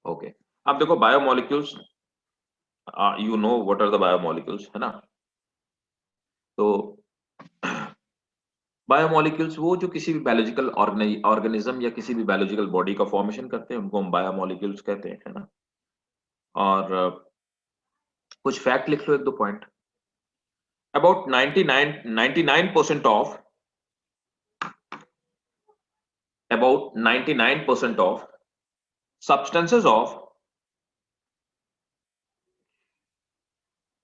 Okay, अब देखो biomolecules, you know what are the biomolecules, है ना? तो बायोमोलिक्यूल्स वो जो किसी भी बायोलॉजिकल ऑर्गेनिज्म या किसी भी बायोलॉजिकल बॉडी का फॉर्मेशन करते हैं, उनको हम बायोमोलिक्यूल्स कहते हैं, है ना? और कुछ फैक्ट लिख लो, एक दो point. About 99% of about 99% of substances of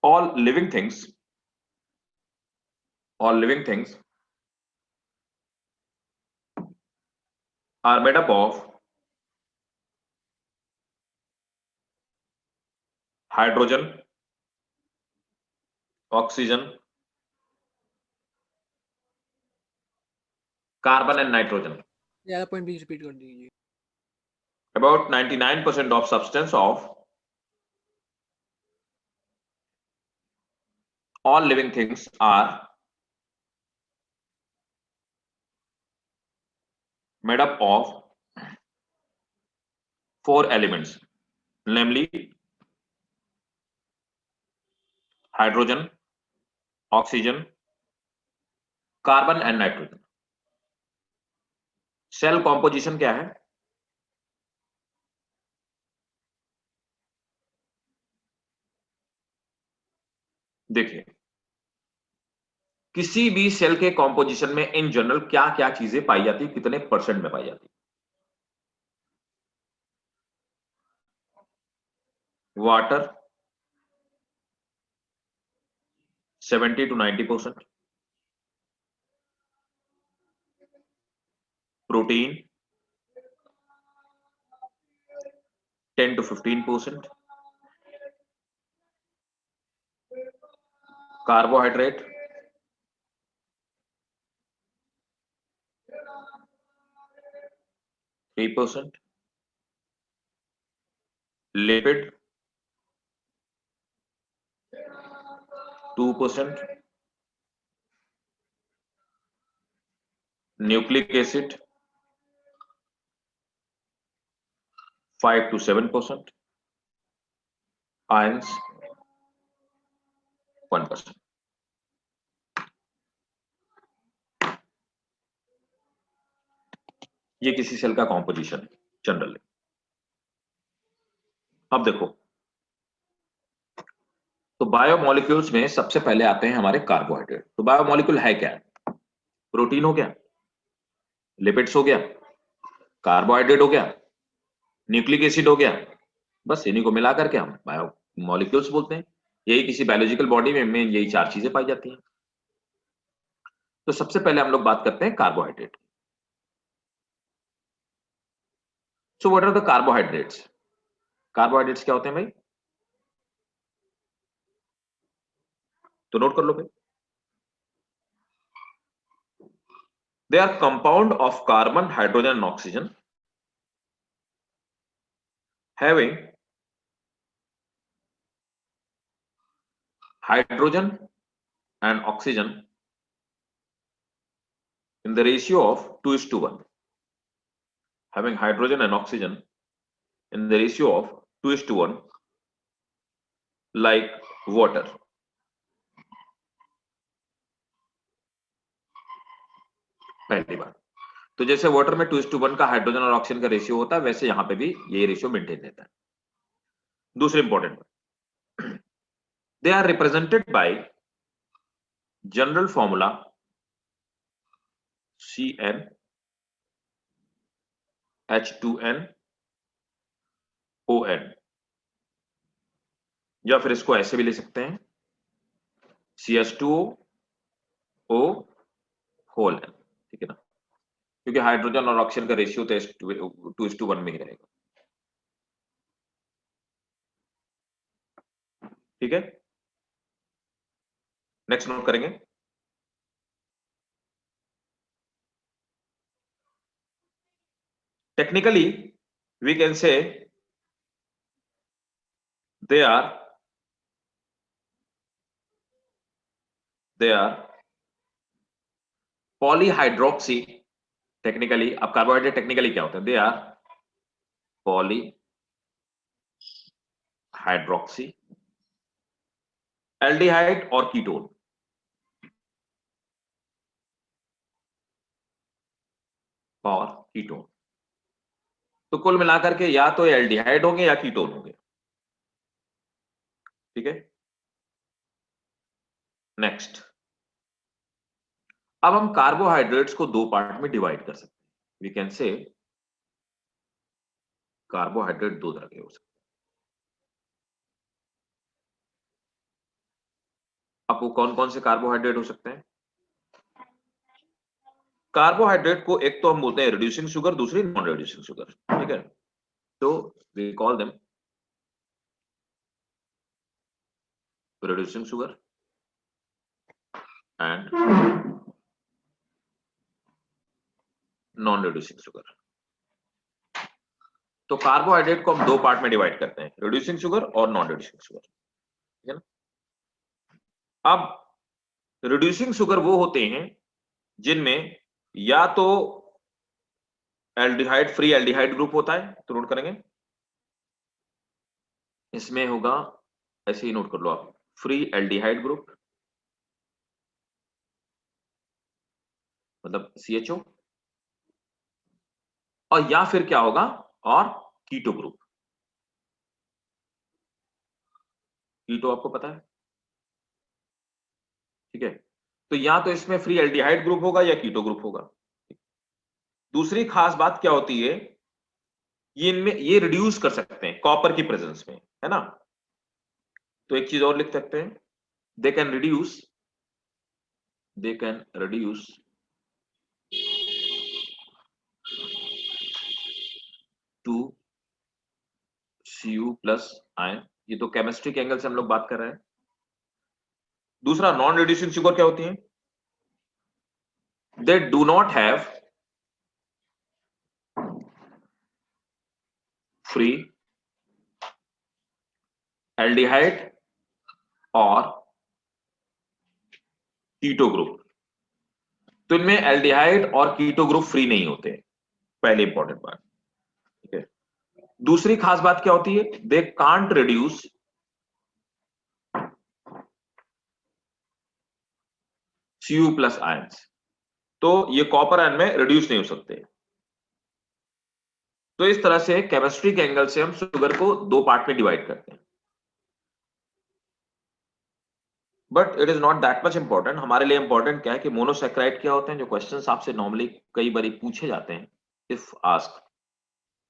all living things are made up of hydrogen, oxygen, carbon and nitrogen. ज्यादा पॉइंट भी रिपीट कर दीजिए। About 99% of substance of all living things are made up of four elements, namely hydrogen, oxygen, carbon and nitrogen. Cell composition क्या है? देखिए, किसी भी cell के कॉम्पोजिशन में इन जनरल क्या क्या चीजें पाई जाती है, कितने परसेंट में पाई जाती है? Water 70 to 90%, protein 10 to 15%, carbohydrate 3%, lipid 2%, nucleic acid 5 to 7%, ions 1%। ये किसी सेल का कॉम्पोजिशन है जनरली। अब देखो, तो बायोमोलिक्यूल्स में सबसे पहले आते हैं हमारे कार्बोहाइड्रेट। तो बायोमोलिक्यूल है क्या? प्रोटीन हो गया, लिपिड्स हो गया, कार्बोहाइड्रेट हो गया, न्यूक्लिक एसिड हो गया, बस इन्हीं को मिलाकर के हम बायोमोलिक्यूल्स बोलते हैं। यही किसी बायोलॉजिकल बॉडी में यही चार चीजें पाई जाती हैं। तो सबसे पहले हम लोग बात करते हैं carbohydrate. So what are the carbohydrates? Carbohydrates क्या होते हैं भाई? तो नोट कर लो भाई। They are compound of carbon, hydrogen and oxygen having hydrogen and oxygen in the ratio of 2:1. Having hydrogen and oxygen in the ratio of 2:1, like water. पहली बात, तो जैसे वाटर में 2:1 का हाइड्रोजन और ऑक्सीजन का रेशियो होता है, वैसे यहां पे भी ये रेशियो मेंटेन रहता है। दूसरे important, they are represented by general formula CN H2N ON, या फिर इसको ऐसे भी ले सकते हैं CH2O O होल N, ठीक है ना? क्योंकि हाइड्रोजन और ऑक्सीजन का रेशियो तो 2:1 में ही रहेगा, ठीक है? नेक्स्ट नोट करेंगे, technically we can say they are polyhydroxy. Technically, अब कार्बोहाइड्रेट टेक्निकली क्या होता है? दे आर हाइड्रोक्सी, एल्डिहाइड और कीटोन। और कीटोन। तो कुल मिलाकर के या तो एल्डिहाइड होंगे या कीटोन होंगे। ठीक है, नेक्स्ट। अब हम कार्बोहाइड्रेट्स को दो पार्ट में डिवाइड कर सकते हैं। वी कैन से कार्बोहाइड्रेट दो तरह के हो सकते हैं। अब वो कौन कौन से कार्बोहाइड्रेट हो सकते हैं? कार्बोहाइड्रेट को एक तो हम बोलते हैं रिड्यूसिंग शुगर, दूसरी नॉन रिड्यूसिंग शुगर। ठीक है, तो we call them reducing sugar and non reducing sugar. तो कार्बोहाइड्रेट को हम दो पार्ट में डिवाइड करते हैं, रिड्यूसिंग शुगर और नॉन रिड्यूसिंग शुगर। ठीक है ना? अब रिड्यूसिंग शुगर वो होते हैं जिनमें या तो एल्डिहाइड, फ्री एल्डिहाइड ग्रुप होता है, तो नोट करेंगे इसमें होगा, ऐसे ही नोट कर लो आप, फ्री एल्डिहाइड ग्रुप मतलब CHO, और या फिर क्या होगा, और कीटो ग्रुप। कीटो आपको पता है, ठीक है। तो या तो इसमें फ्री एल्डिहाइड ग्रुप होगा या कीटो ग्रुप होगा। दूसरी खास बात क्या होती है, ये इनमें ये रिड्यूस कर सकते हैं कॉपर की प्रेजेंस में, है ना। तो एक चीज और लिख सकते हैं, they can reduce to Cu plus ion. ये तो केमिस्ट्री के एंगल से हम लोग बात कर रहे हैं। दूसरा, नॉन रिड्यूसिंग शुगर क्या होती है, they do not have free aldehyde और कीटो ग्रुप। तो इनमें एल्डिहाइड और कीटो ग्रुप फ्री नहीं होते, पहले इंपॉर्टेंट बात। ठीक है, दूसरी खास बात क्या होती है, they can't reduce Cu plus ions. तो ये कॉपर आयन में रिड्यूस नहीं हो सकते। तो इस तरह से केमिस्ट्री के एंगल से हम शुगर को दो पार्ट में डिवाइड करते हैं। But it is not that much important. हमारे लिए इंपॉर्टेंट क्या है कि मोनोसैकेराइड क्या होते हैं, जो क्वेश्चंस आपसे नॉर्मली कई बार पूछे जाते हैं इफ आस्क।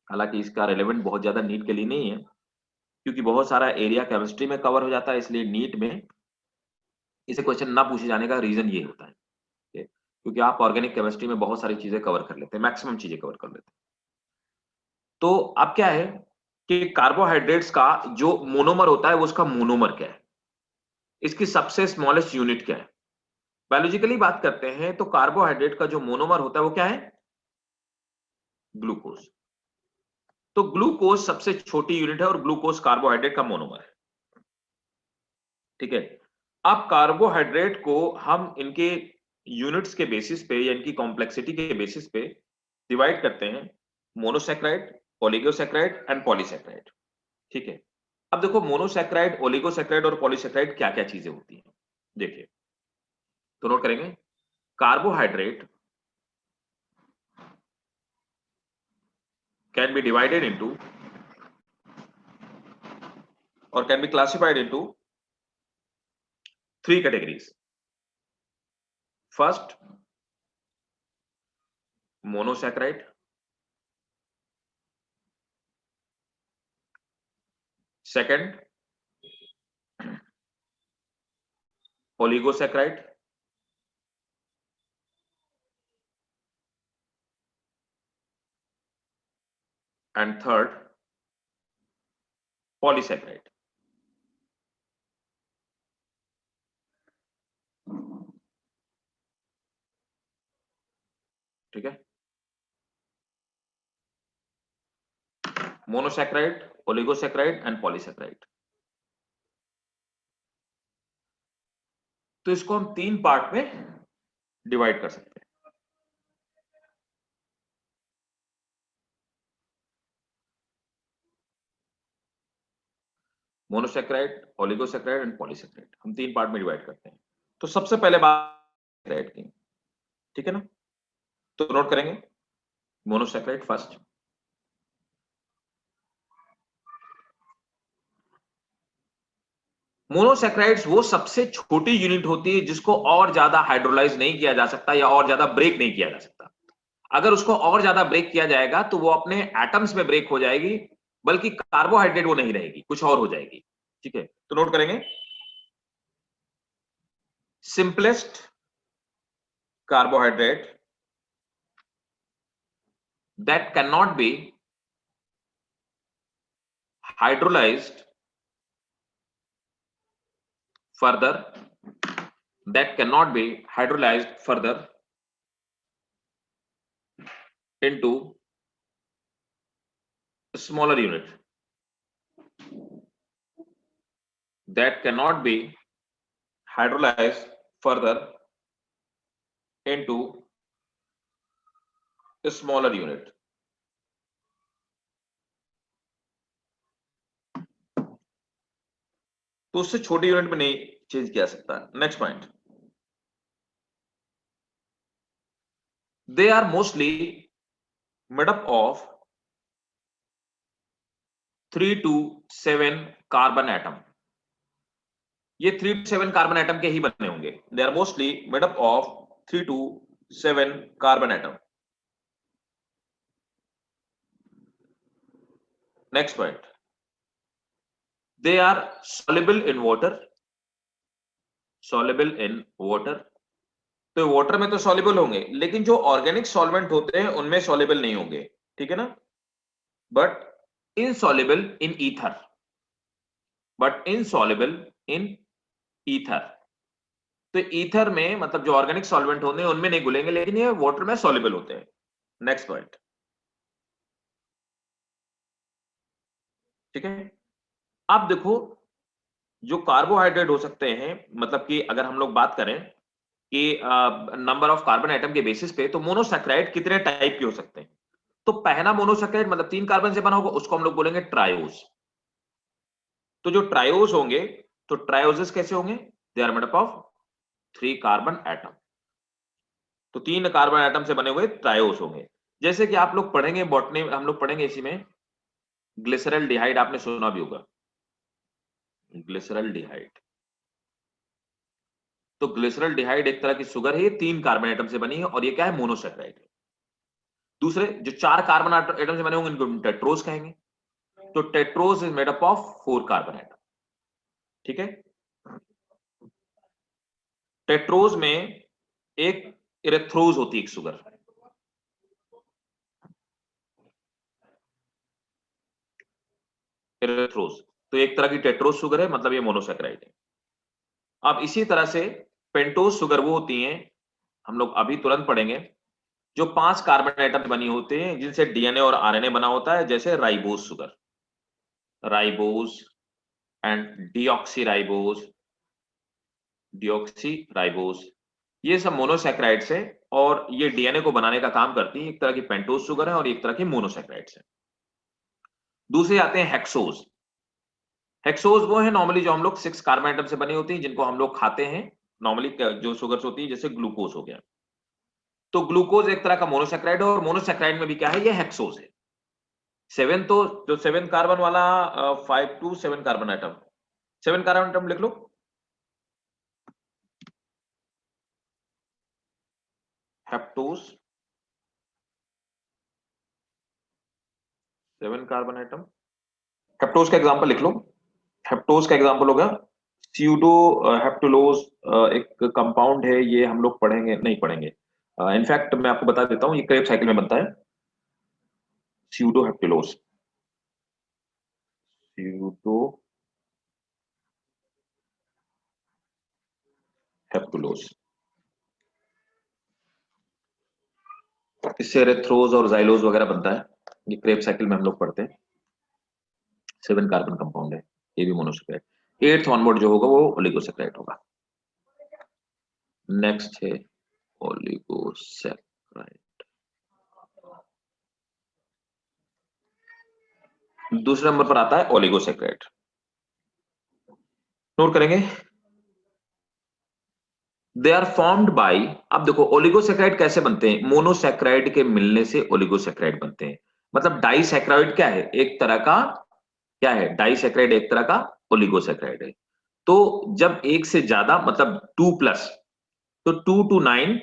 हालांकि इसका रिलेवेंट बहुत ज्यादा नीट के लिए नहीं है, क्योंकि बहुत सारा एरिया केमिस्ट्री में कवर हो जाता है, इसलिए नीट में इसे क्वेश्चन ना पूछे जाने का रीजन ये होता है। ठीक है? क्योंकि आप ऑर्गेनिक केमिस्ट्री में बहुत सारी चीजें कवर कर लेते हैं, मैक्सिमम चीजें कवर कर लेते हैं। तो अब क्या है कि कार्बोहाइड्रेट्स का जो मोनोमर होता है वो उसका मोनोमर क्या है, इसकी सबसे स्मॉलेस्ट यूनिट क्या है। बायोलॉजिकली बात करते हैं तो कार्बोहाइड्रेट का जो मोनोमर होता है वो क्या है, ग्लूकोज। तो ग्लूकोज सबसे छोटी यूनिट है और ग्लूकोज कार्बोहाइड्रेट का मोनोमर है। ठीक है, अब कार्बोहाइड्रेट को हम इनके यूनिट्स के बेसिस पे या इनकी कॉम्प्लेक्सिटी के बेसिस पे डिवाइड करते हैं, मोनोसैकेराइड, ओलिगोसैकेराइड एंड पॉलीसैकेराइड। ठीक है, अब देखो मोनोसैकेराइड, ओलिगोसैकेराइड और पॉलीसैकेराइड क्या क्या चीजें होती हैं, देखिए तो नोट करेंगे। Carbohydrate can be divided into or can be classified into three categories. First, monosaccharide. Second, oligosaccharide. And third, polysaccharide. ठीक है, मोनोसैकेराइड, ओलिगोसैकेराइड एंड पॉलीसैकेराइड। तो इसको हम तीन पार्ट में डिवाइड कर सकते हैं। मोनोसेक्राइड, ओलिगोसेक्राइड एंड पॉलीसेक्राइड, हम 3 पार्ट में डिवाइड करते हैं। तो सबसे पहले बात सेक्राइड की, ठीक है ना? तो नोट करेंगे मोनोसेक्राइड फर्स्ट। मोनोसेक्राइड्स वो सबसे छोटी यूनिट होती है जिसको और ज्यादा हाइड्रोलाइज नहीं किया जा सकता या और ज्यादा ब्रेक नहीं किया जा सकता। अगर उसको और ज्यादा ब्रेक किया जाएगा तो वो अपने एटम्स में ब्रेक हो जाएगी, बल्कि कार्बोहाइड्रेट वो नहीं रहेगी, कुछ और हो जाएगी। ठीक है, तो नोट करेंगे simplest carbohydrate that cannot be hydrolyzed further, that cannot be hydrolyzed further into a smaller unit, that cannot be hydrolyzed further into a smaller unit. तो उससे छोटी यूनिट में नहीं चेंज किया सकता। Next point, they are mostly made up of 3 to 7 carbon atom. ये 3 to 7 carbon atom के ही बने होंगे। They are mostly made up of 3 to 7 carbon atom. Next point, they are soluble in water, soluble in water। तो water में तो soluble होंगे, लेकिन जो ऑर्गेनिक सॉल्वेंट होते हैं उनमें soluble नहीं होंगे, ठीक है ना? But insoluble in ether, but insoluble in ether। तो ईथर में मतलब जो ऑर्गेनिक सॉल्वेंट होते हैं उनमें नहीं घुलेंगे, लेकिन ये वाटर में सॉल्युबल होते हैं। नेक्स्ट पॉइंट, ठीक है। अब देखो, जो कार्बोहाइड्रेट हो सकते हैं, मतलब कि अगर हम लोग बात करें कि नंबर ऑफ कार्बन एटम के बेसिस पे, तो मोनोसैक्राइड कितने टाइप के हो सकते हैं? तो पहला मोनोसैक्राइड मतलब 3 कार्बन से बना होगा, उसको हम लोग बोलेंगे ट्रायोज। तो जो ट्रायोज होंगे, तो ट्रायोजेस कैसे होंगे? They are made up of 3 carbon atom. तो 3 कार्बन एटम से बने हुए ट्रायोज होंगे। जैसे कि आप लोग पढ़ेंगे बॉटनी, हम लोग पढ़ेंगे इसी में ग्लिसरल डिहाइड, आपने सुना भी होगा ग्लिसरल डिहाइड। तो ग्लिसरल डिहाइड एक तरह की शुगर है, ये 3 कार्बन एटम से बनी है और ये क्या है? मोनोसैक्राइड है। दूसरे जो 4 कार्बन एटम से बने होंगे इनको टेट्रोज कहेंगे। तो tetrose is made up of 4 carbon atom, ठीक है। टेट्रोज में एक इरेथ्रोज होती है, एक शुगर। इरेथ्रोज तो एक तरह की टेट्रोज शुगर है, मतलब ये मोनोसैक्राइड है। अब इसी तरह से पेंटोज शुगर वो होती हैं, हम लोग अभी तुरंत पढ़ेंगे, जो 5 कार्बन एटम बनी होते हैं जिनसे डीएनए और आरएनए बना होता है, जैसे ribose sugar, ribose and deoxyribose, deoxyribose, ये सब मोनोसैक्राइड्स है और ये डीएनए को बनाने का काम करती है। एक तरह की पेंटोज शुगर है और एक तरह की मोनोसैक्राइड्स है। दूसरे आते हैं हेक्सोज। हेक्सोज वो है नॉर्मली जो हम लोग 6 कार्बन एटम से बनी होती है, जिनको हम लोग खाते हैं नॉर्मली, जो शुगर्स होती है, जैसे ग्लूकोज हो गया। तो ग्लूकोज एक तरह का मोनोसैक्राइड है और मोनोसैक्राइड में भी क्या है? ये हेक्सोज है। 7 तो जो 7 कार्बन वाला 5 to 7 carbon atom, 7 carbon atom लिख लो। Heptose 7 carbon atom. हेप्टोज का एग्जांपल लिख लो। हेप्टोज का एग्जांपल होगा स्यूडो हेप्टुलोज, एक कंपाउंड है, ये हम लोग पढ़ेंगे नहीं पढ़ेंगे। इनफैक्ट मैं आपको बता देता हूं, ये क्रेब साइकिल में बनता है, स्यूडो हेप्टुलोज, स्यूडो हेप्टुलोज। इससे एरेथ्रोज और जाइलोज वगैरह बनता है, ये क्रेब साइकिल में हम लोग पढ़ते हैं। 7 कार्बन कंपाउंड है, ये भी मोनोसैक्राइड। 8th ऑनवर्ड जो होगा वो ओलिगोसैक्राइड होगा। नेक्स्ट है ओलिगोसैक्राइड। दूसरे नंबर पर आता है ओलिगोसैक्राइड। नोट करेंगे। दे आर फॉर्म्ड बाई, अब देखो ओलिगोसैकेराइड कैसे बनते हैं, मोनोसैकेराइड के मिलने से ओलिगोसैकेराइड बनते हैं। मतलब डाइसैकेराइड क्या है, एक तरह का, क्या है डाइसैकेराइड, एक तरह का ओलिगोसैकेराइड है। तो जब एक से ज्यादा मतलब 2+, तो 2 to 9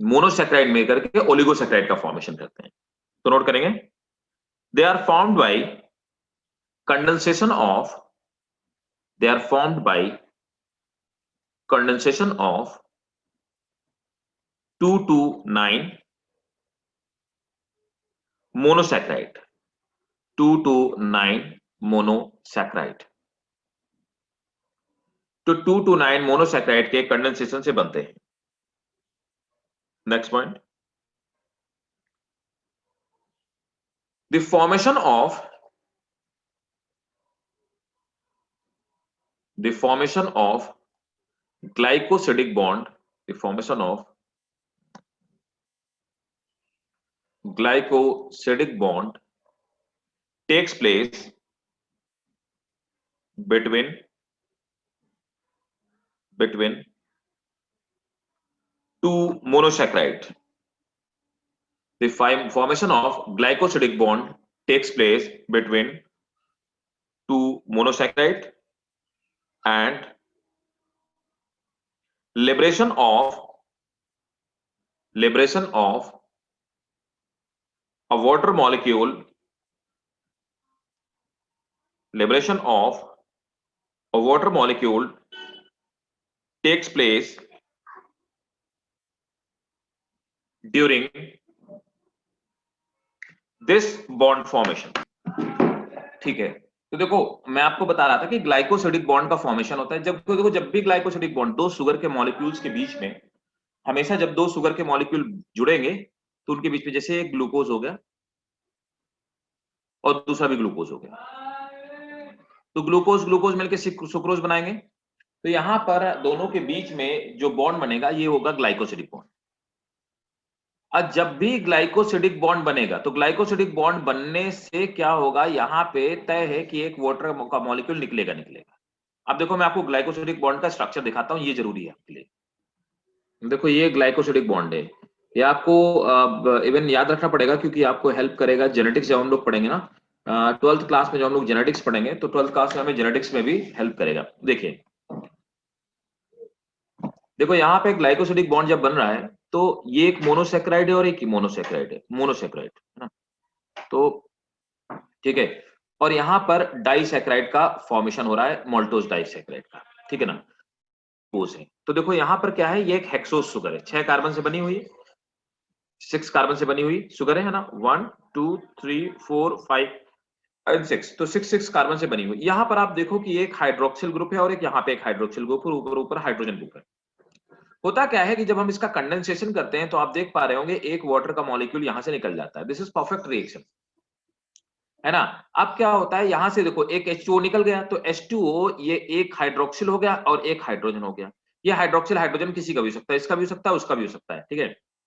मोनोसैकेराइड में करके ओलिगोसैकेराइड का फॉर्मेशन करते हैं। तो नोट करेंगे, they are formed by condensation of, they are formed by condensation of 2 to 9 monosaccharide, 2 to 9 monosaccharide. तो 2 to 9 मोनोसैकेराइड के कंडेंसेशन से बनते हैं। Next point, the formation of, the formation of glycosidic bond, the formation of glycosidic bond takes place between two monosaccharide. The formation of glycosidic bond takes place between two monosaccharide and liberation of a water molecule, liberation of a water molecule takes place during this bond formation। ठीक है, तो देखो मैं आपको बता रहा था कि ग्लाइकोसिडिक बॉन्ड का फॉर्मेशन होता है जब, तो देखो जब भी ग्लाइकोसिडिक बॉन्ड दो शुगर के मॉलिक्यूल्स के बीच में, हमेशा जब दो शुगर के मॉलिक्यूल जुड़ेंगे तो उनके बीच में, जैसे एक ग्लूकोज हो गया और दूसरा भी ग्लूकोज हो गया, तो ग्लूकोज ग्लूकोज मिलकर सुक्रोज बनाएंगे। तो यहां पर दोनों के बीच में जो बॉन्ड बनेगा ये होगा ग्लाइकोसिडिक बॉन्ड। अब जब भी ग्लाइकोसिडिक बॉन्ड बनेगा तो ग्लाइकोसिडिक बॉन्ड बनने से क्या होगा, यहां पे तय है कि एक वाटर का मॉलिक्यूल निकलेगा। अब देखो मैं आपको ग्लाइकोसिडिक बॉन्ड का स्ट्रक्चर दिखाता हूं, ये जरूरी है आपके लिए। देखो ये ग्लाइकोसिडिक बॉन्ड है, ये आपको इवन याद रखना पड़ेगा क्योंकि आपको हेल्प करेगा जेनेटिक्स जब हम लोग पढ़ेंगे ना, 12th क्लास में जब हम लोग जेनेटिक्स पढ़ेंगे तो 12th क्लास में हमें जेनेटिक्स में भी हेल्प करेगा। देखिए देखो यहाँ पे ग्लाइकोसिडिक बॉन्ड जब बन रहा है तो ये एक मोनोसैकेराइड है और एक मोनोसैकेराइड है, मोनोसैकेराइड है ना, तो ठीक है। और यहाँ पर डाइसैकेराइड का फॉर्मेशन हो रहा है, माल्टोज डाइसैकेराइड का, ठीक है ना, है। तो देखो यहाँ पर क्या है, ये एक हेक्सोज शुगर है, 6 कार्बन से बनी हुई है, 6 कार्बन से बनी हुई शुगर है ना, 1 2 3 4 5 एंड 6, तो 6 कार्बन से बनी हुई। यहाँ पर आप देखो कि एक हाइड्रोक्सिल ग्रुप है और एक यहाँ पे एक हाइड्रोक्सिल ग्रुप, ऊपर हाइड्रोजन ग्रुप है। होता क्या है कि जब हम इसका कंडेंसेशन करते हैं तो आप देख पा रहे होंगे एक वाटर का मॉलिक्यूल यहां से निकल जाता है, दिस इज परफेक्ट रिएक्शन, है ना। अब क्या होता है, यहां से देखो एक H2O निकल गया, तो H2O ये एक हाइड्रोक्सिल हो गया और एक हाइड्रोजन हो गया। ये हाइड्रोक्सिल हाइड्रोजन किसी का भी हो सकता है, इसका भी हो सकता है, उसका भी हो सकता है, ठीक है,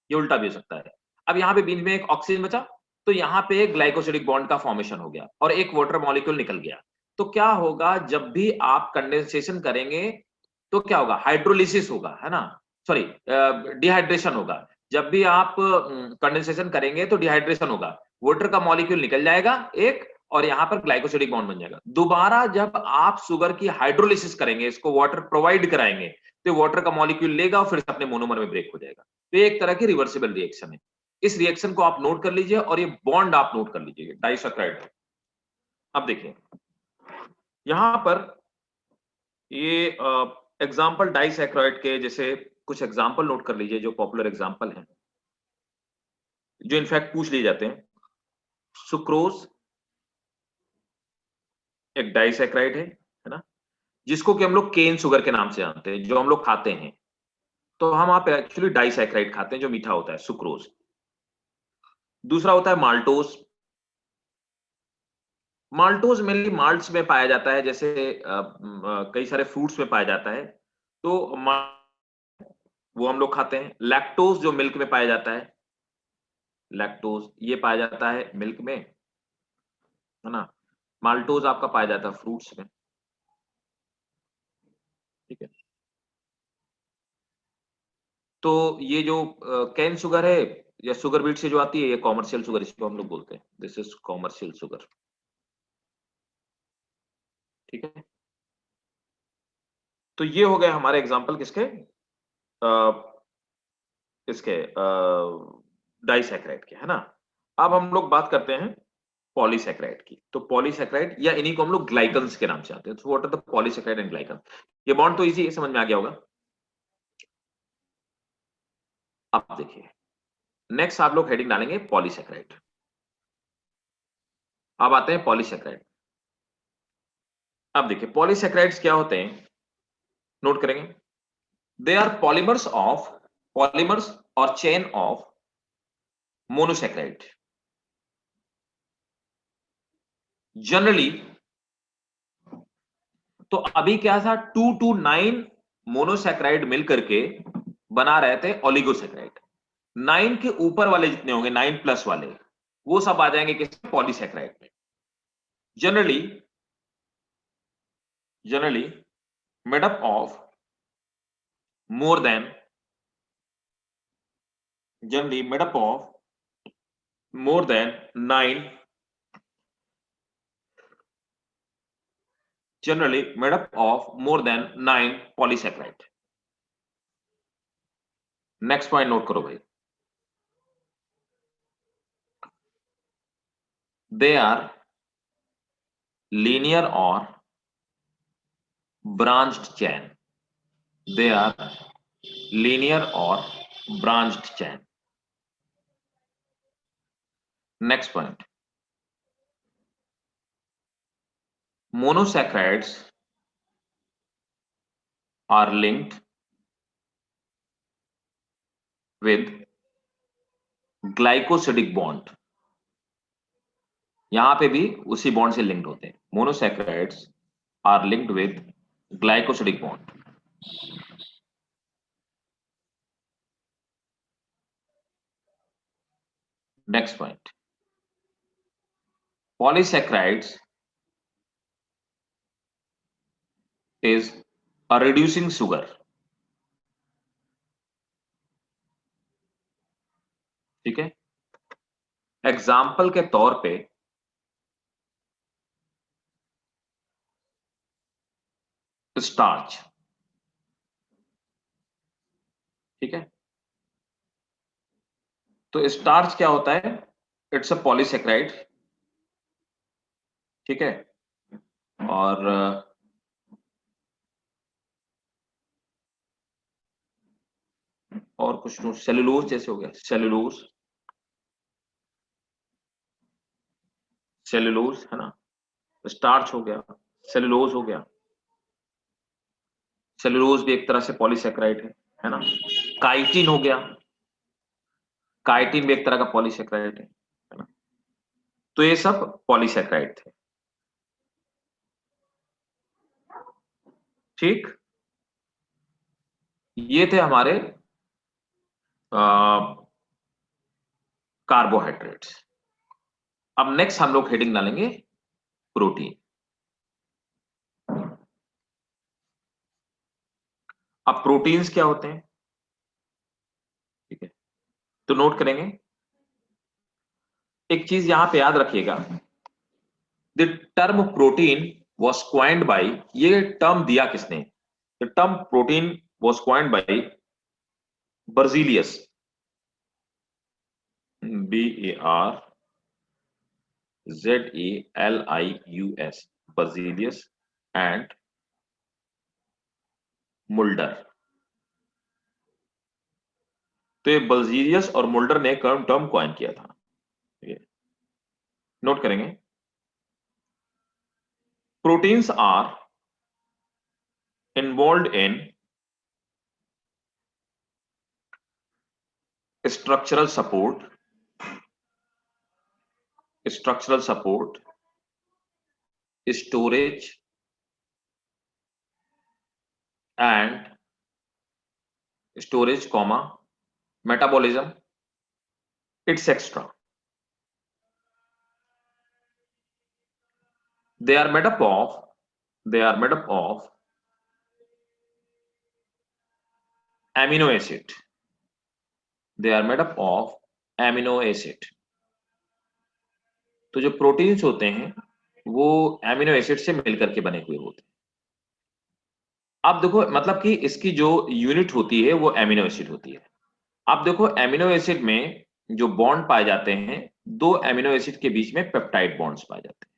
ये उल्टा भी हो सकता है। अब यहाँ पे बीच में एक ऑक्सीजन बचा, तो यहाँ पे एक ग्लाइकोसिडिक बॉन्ड का फॉर्मेशन हो गया और एक वाटर मॉलिक्यूल निकल गया। तो क्या होगा, जब भी आप कंडेंसेशन करेंगे तो क्या होगा, हाइड्रोलिसिस होगा, है ना, सॉरी डिहाइड्रेशन होगा। जब भी आप कंडेंसेशन करेंगे तो डिहाइड्रेशन होगा, वाटर का मॉलिक्यूल निकल जाएगा एक और यहां पर ग्लाइकोसिडिक बॉन्ड बन जाएगा। दोबारा जब आप शुगर की हाइड्रोलिसिस करेंगे, इसको वाटर प्रोवाइड कराएंगे, तो वाटर का मॉलिक्यूल लेगा और फिर से अपने मोनोमर में ब्रेक हो जाएगा। तो ये एक तरह की रिवर्सिबल रिएक्शन है। इस रिएक्शन को आप नोट कर लीजिए और ये बॉन्ड आप नोट कर लीजिए, डाइसैकेराइड। अब देखिए यहां पर ये एग्जाम्पल डाइसैकेराइड के, जैसे कुछ एग्जाम्पल नोट कर लीजिए जो पॉपुलर एग्जाम्पल हैं, जो इनफैक्ट पूछ लिए जाते हैं। सुक्रोज एक डाइसैकेराइड है ना, जिसको कि हम लोग केन शुगर के नाम से जानते हैं, जो हम लोग खाते हैं। तो हम आप एक्चुअली डाइसैकेराइड खाते हैं जो मीठा होता है, सुक्रोज। दूसरा होता है माल्टोज। माल्टोज मेनली माल्ट्स में पाया जाता है, जैसे कई सारे फ्रूट्स में पाया जाता है, तो वो हम लोग खाते हैं। लैक्टोज जो मिल्क में पाया जाता है, लैक्टोज ये पाया जाता है मिल्क में, है ना। माल्टोज आपका पाया जाता है फ्रूट्स में। तो ये जो कैन शुगर है या शुगर बीट से जो आती है, ये कॉमर्शियल शुगर, इसको हम लोग बोलते हैं, दिस इज कॉमर्शियल शुगर। ठीक है, तो ये हो गए हमारे एग्जाम्पल किसके, इसके डाइसैकेराइड के, है ना। अब हम लोग बात करते हैं पॉलीसैकेराइड की। तो पॉलीसैकेराइड या इन्हीं को हम लोग ग्लाइकन्स के नाम से आते हैं। तो what are the polysaccharide and glycan. ये बॉन्ड तो इजी है, समझ में आ गया होगा। अब देखिए, नेक्स्ट आप लोग हेडिंग डालेंगे पॉलीसैकेराइड। अब आते हैं पॉलीसैकेराइड। अब देखिए पॉलीसैकेराइड्स क्या होते हैं, नोट करेंगे। दे आर पॉलीमर्स और चेन ऑफ मोनोसैकेराइड। जनरली तो अभी क्या था, 2 to 9 मोनोसैकेराइड मिलकर के बना रहे थे ओलिगोसैकेराइड। 9 के ऊपर वाले जितने होंगे, 9 प्लस वाले, वो सब आ जाएंगे किस, पॉलीसैकेराइड में। Generally made up of more than generally made up of more than 9 generally made up of more than 9 polysaccharide। Next point note करो भाई, दे आर लीनियर और branched chain. They are linear और branched chain. Next point, monosaccharides are linked with glycosidic bond। यहां पे भी उसी bond से linked होते हैं। Monosaccharides are linked with glycosidic bond. Next point, polysaccharides is a reducing sugar। ठीक है, एग्जाम्पल के तौर पे स्टार्च। ठीक है, तो स्टार्च क्या होता है, इट्स अ पॉलीसैकेराइड। ठीक है, और कुछ तो सेलुलोज जैसे हो गया, सेलुलोज है ना, स्टार्च हो गया, सेलुलोज हो गया। सेलुलोज भी एक तरह से पॉलीसैकेराइड है ना। काइटिन हो गया, काइटिन भी एक तरह का पॉलीसैकेराइड है ना। तो ये सब पॉलीसैकेराइड थे। ठीक, ये थे हमारे कार्बोहाइड्रेट्स। अब नेक्स्ट हम लोग हेडिंग डालेंगे प्रोटीन। अब प्रोटीन्स क्या होते हैं, ठीक है, तो नोट करेंगे। एक चीज यहां पे याद रखिएगा, the term protein was coined by, ये टर्म दिया किसने, the term protein was coined by Berzelius, BARZELIUS, Berzelius and Mulder. तो ये बर्जीलियस और मुल्डर ने टर्म क्वाइन किया था। नोट करेंगे, proteins are involve in structural support, storage and storage, metabolism, etc. They are made up of amino acid, they are made up of amino acid. तो जो proteins होते हैं वो एमिनो एसिड से मिलकर के बने हुए होते हैं। आप देखो मतलब कि इसकी जो यूनिट होती है वो एमिनो एसिड होती है। आप देखो एमिनो एसिड में जो बॉन्ड पाए जाते हैं, दो एमिनो एसिड के बीच में पेप्टाइड बॉन्ड्स पाए जाते हैं।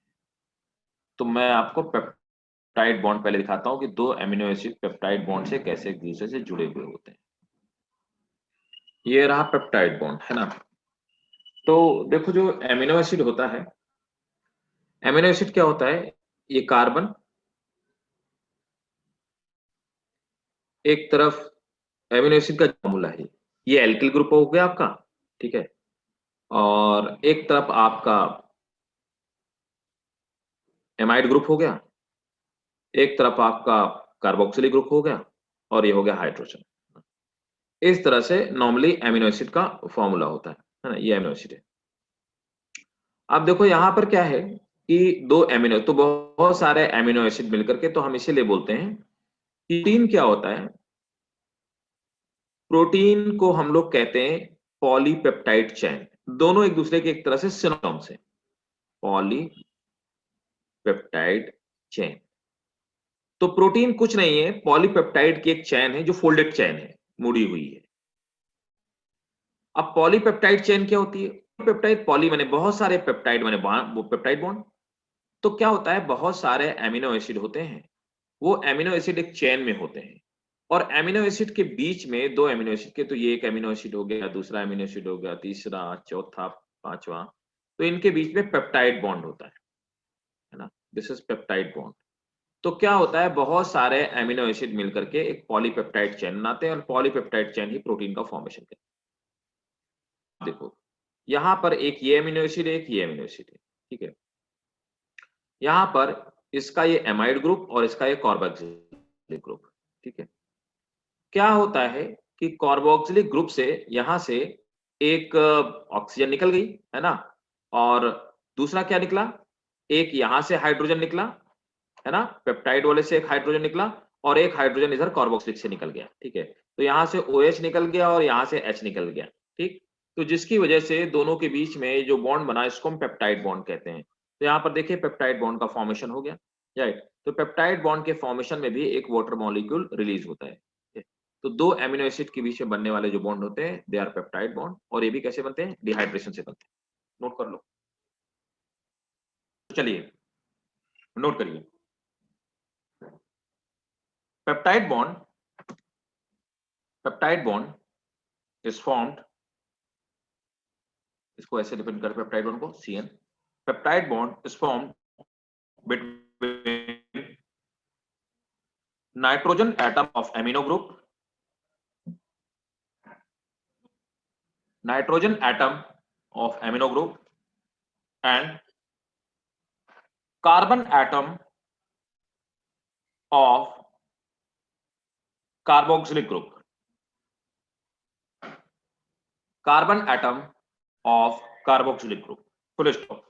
तो मैं आपको पेप्टाइड बॉन्ड पहले दिखाता हूं कि दो एमिनो एसिड पेप्टाइड बॉन्ड से कैसे एक दूसरे से जुड़े हुए होते हैं। ये रहा पेप्टाइड बॉन्ड, है ना। तो देखो जो एमिनो एसिड होता है, एमिनो एसिड क्या होता है, ये कार्बन एक तरफ, एमिनो एसिड का फॉर्मूला है, ये एल्किल ग्रुप हो गया आपका, ठीक है, और एक तरफ आपका एमाइड ग्रुप हो गया, एक तरफ आपका कार्बोक्सिलिक ग्रुप हो गया, और ये हो गया हाइड्रोजन। इस तरह से नॉर्मली एमिनो एसिड का फॉर्मूला होता है ना, ये एमिनो एसिड है। अब देखो यहां पर क्या है कि दो एमिनो, तो बहुत सारे एमिनो एसिड मिलकर के, तो हम इसीलिए बोलते हैं कि प्रोटीन क्या होता है, प्रोटीन को हम लोग कहते हैं पॉलीपेप्टाइड चेन। दोनों एक दूसरे के एक तरह से सिनोनिम्स हैं, पॉलीपेप्टाइड चेन। तो प्रोटीन कुछ नहीं है, पॉलीपेप्टाइड की एक चेन है जो फोल्डेड चेन है, मुड़ी हुई है। अब पॉलीपेप्टाइड चेन क्या होती है, पेप्टाइड पॉली माने बहुत सारे, पेप्टाइड माने वो पेप्टाइड बॉन्ड। तो क्या होता है, बहुत सारे एमिनो एसिड होते हैं, वो एमिनो एसिड एक चेन में होते हैं, और एमिनो एसिड के बीच में दो एमिनो एसिड के, तो ये एक एमिनो एसिड हो गया, दूसरा एमिनो एसिड हो गया, तीसरा, चौथा, पांचवा, तो इनके बीच में पेप्टाइड बॉन्ड होता है ना, दिस इज पेप्टाइड बॉन्ड। तो क्या होता है, बहुत सारे एमिनो एसिड मिलकर के एक पॉलीपेप्टाइड चेन बनाते हैं, और पॉलीपेप्टाइड चेन ही प्रोटीन का फॉर्मेशन करते हैं। देखो यहां पर एक ये एमिनो एसिड है, एक ये एमिनो एसिड है, ठीक है। यहां पर इसका ये एमाइड ग्रुप और इसका ये कार्बोक्सिलिक ग्रुप, ठीक है। क्या होता है कि कार्बोक्सिलिक ग्रुप से यहां से एक ऑक्सीजन निकल गई, है ना, और दूसरा क्या निकला, एक यहां से हाइड्रोजन निकला, है ना, पेप्टाइड वाले से एक हाइड्रोजन निकला, और एक हाइड्रोजन इधर कार्बोक्सिलिक से निकल गया, ठीक है। तो यहां से OH निकल गया और यहां से H निकल गया, ठीक। तो जिसकी वजह से दोनों के बीच में जो बॉन्ड बना, इसको हम पेप्टाइड बॉन्ड कहते हैं। तो यहाँ पर देखिए पेप्टाइड बॉन्ड का फॉर्मेशन हो गया, राइट। तो पेप्टाइड बॉन्ड के फॉर्मेशन में भी एक वाटर मॉलिक्यूल रिलीज होता है, ठीक है? तो दो एमिनो एसिड के बीच में बनने वाले जो बॉन्ड होते हैं, दे आर पेप्टाइड बॉन्ड, और ये भी कैसे बनते हैं, डिहाइड्रेशन से बनते हैं। नोट कर लो, चलिए नोट करिए। पेप्टाइड बॉन्ड इज फॉर्म्ड, इसको ऐसे डिफाइन कर, पेप्टाइड बॉन्ड को CN, peptide bond is formed between nitrogen atom of amino group, nitrogen atom of amino group, and carbon atom of carboxylic group, carbon atom of carboxylic group, full stop।